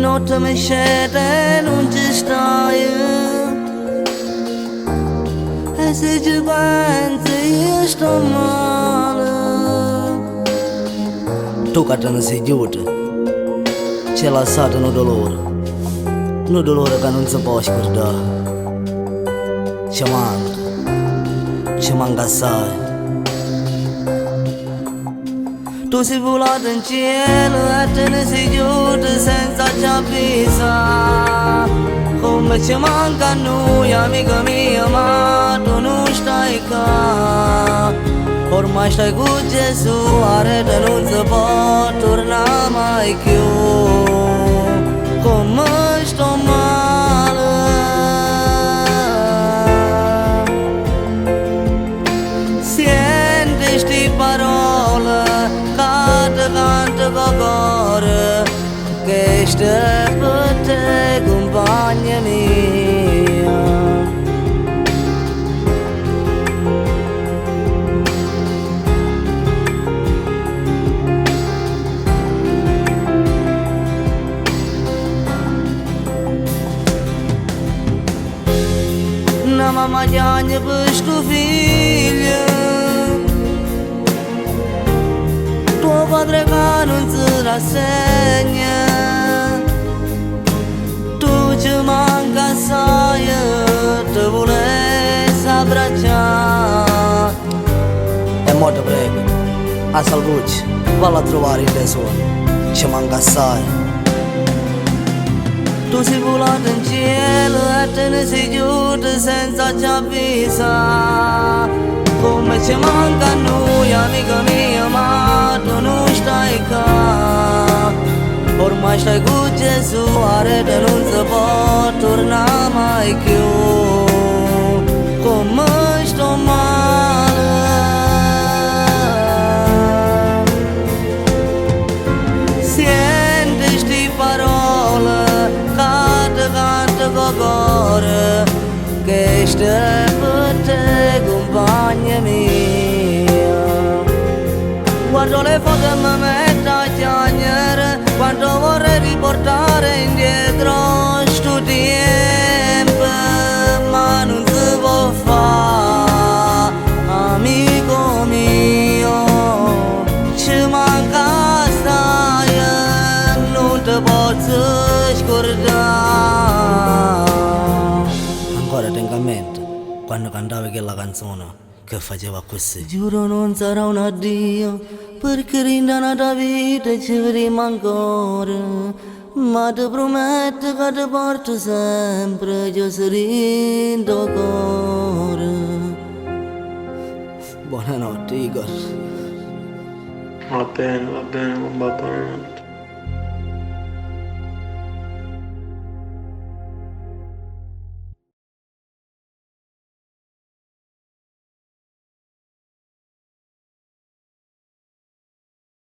notte mi scende non ci stai e se ci pensi io sto male. Tu che te ne sei giuta ci hai lasciato un dolore che non si può scordare. Ci manca assai. Tu sei volato in cielo e te ne sei giunto senza avvisare. Come ci manca a noi, amica mia, ma tu non stai qua. Ormai stai con Gesù, a rete non si può tornare mai più. Come sto male. Senti sti parole canta con cuore che stai per te, compagna mia. Una mamma piange per sto figlio, tuo padre che non si rassegna, tu ci manca assai, ti volessi abbracciare. E mo te prego, a salvucci, valla a trovare il tesoro, ci manca assai. Tu sei volato in cielo e te ne sei giunto senza avvisare. Come ci manca a noi, amica mia, ma tu non stai qua. Ormai stai con Gesù, a rete non si può tornare mai più. Come sto male. Senti sti parole canta con cuore che stai per te, compagna mia. Guardo le foto e mi metto a piangere quando vorrei riportare indietro sto tempo, ma non si può fare, amico mio. Ci manca assai, non ti posso scordare. Ancora tengo a mente quando cantavi quella canzone che faceva così. Giuro non sarà un addio, perché rinda nata vita ci vedremo ancora, ma ti prometto che ti porto sempre, io sarò cuore. Buonanotte Igor. Va bene, buonanotte.